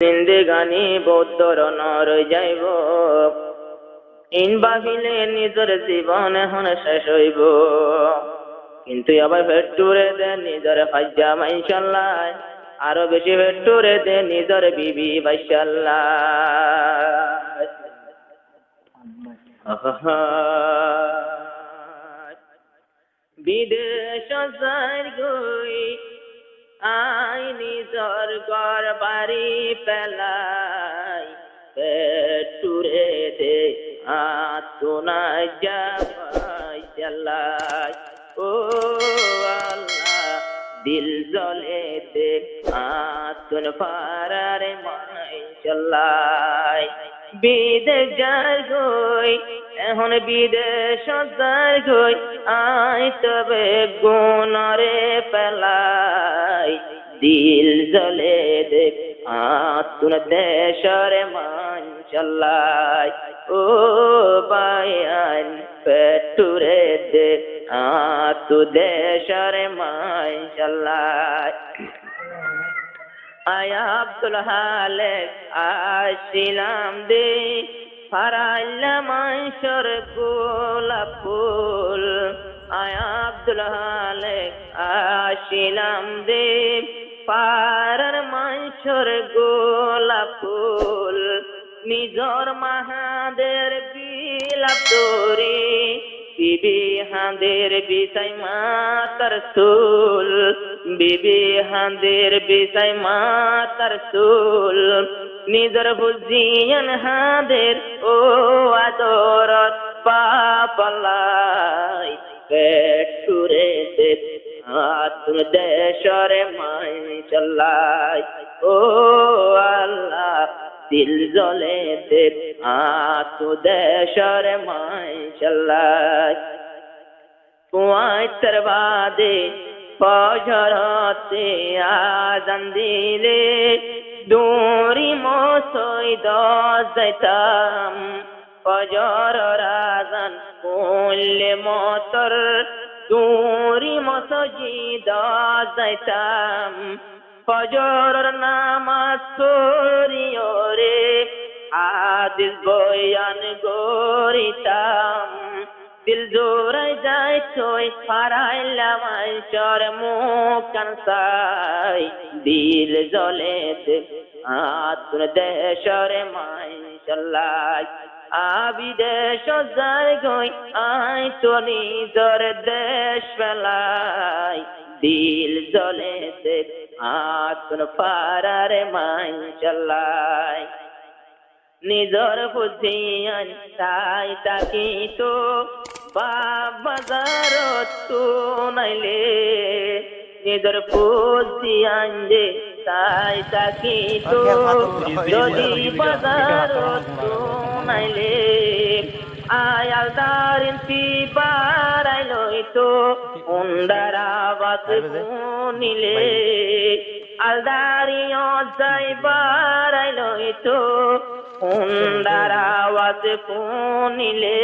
জিন্দেগানি বৌদ্ধর নর যাইব ইন ভাবিলে নিজের জীবন এখন শেষ হইব কিন্তু আবার ভেট্টুরে দে নিজের ফাজ্জা মাইশাল্লাহ আরো বেশি ভেট্টুরে দে নিজের বিবি বাইশাল্লাহ বিদেশ যাই গই আই নিজর ঘর বাড়ি পেলাই পেটুরে দে আতুনা যাবাই চালাই ও আল্লাহ দিল জলে দে আতুন পারারে মাই চালাই বিদেশ যাই গই এখন বিদেশ যাই গই আই তবে গুণরে পেলাই দিল জলে দে আতুন দেশরে মান চালাই ও বায়ান পেটুরে দে আতু দেশরে মান চালাই আয়া আব্দুল হালেক আসিলাম দে ফারাইলা মাইশর গোলাপ ফুল আয়া আব্দুল হালেক আসিলাম দে পারার মাইশর গোলাপ ফুল নিজর মাহাদের বিলাপ দরি বিবি হাঁদের বিছাই মাতার চুল বিবি হাঁদের বিছাই মাতার চুল নিজর বুঝিয়ান হাঁদের ও আদরত পাপালাই পেটুরে দে আতুন দেশরে মাই চালাই ও আল্লাহ দিল জলে দে আতু দেশরে মাই চালাই পুয়াইতর বাদে ফজরতে আজান দিলে দূরি মসই যাইতাম ফজর আজান করলে মতর দূরি মসজিদ যাইতাম ফজর নামাজ পড়িও রে হাদিস বয়ান গরিতাম দিল জোরাই যায় ছয় ফারাইলাম আইসর মুখ কানসাই দিল জলে দে আতুন দেশরে মাইশাল্লাহ আবিদেশ যাই গই আই তো নিজর দেশ পেলাই দিল জলে দে আতুন পারারে মাইশাল্লাহ নিজর বুঝিয়ান তাই তাকি তো বাজার তো নাইলে নিজর বুঝিয়ান যে তাই তাকি তো যদি বাজার তো নাইলে আয়াল দারিন পি বারাইলই তো উন্দারা বাত নিলে আলদারিও যাই বারাইলই তো উন্দারা বাত নিলে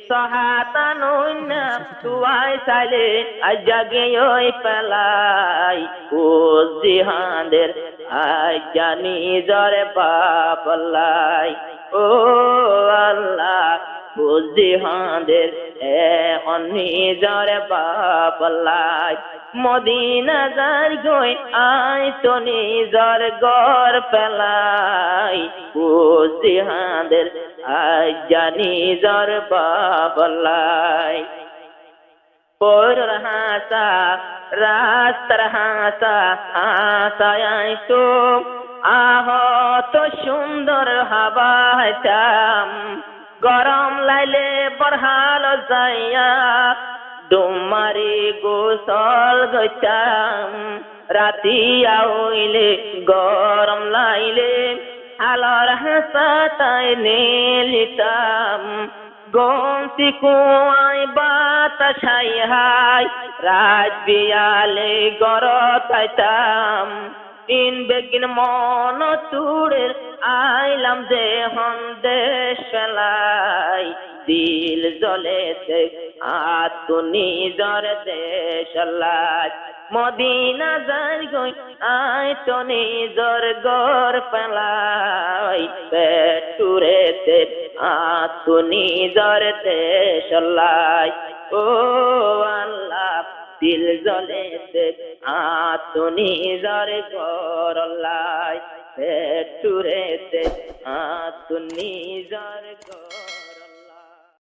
সহাতানুন্না তুয়াই সালে আজাগে ওই পেলাই ও জিহাদের আজানি জরে বাপলাই ও আল্লাহ ও জিহাদের এখন নিজরে বাপলাই মদিনা যার গই আই তো নিজর গর পেলাই ও জিহাদের আজানি জর বাপলাই পর হাসা রাস্তার হাসা হাসায় তো আহ তো সুন্দর হাবাইতাম গরম লাইলে বরহাল যাইয়া ডুমারি গোসল গইতাম রাতি আইলে গরম লাইলে আলোর হাসাতাই নেলিতাম গন্তি কুয়াই বাতাসাই হাই রাত বিয়ালে গরতাইতাম ইন বেগিন মন চুড়ের আইলাম দেহন দেশ পেলাই দিল জলে আতু নিজর দেশ মদিনা যাই গই আই তো নিজর গর পেলাই পেটুরেতে আতু নিজর দেশলাই ও আল্লাহ দিল জ্বলেতে আতু নিজর গরলাই পেটুরেতে আতু নিজর গর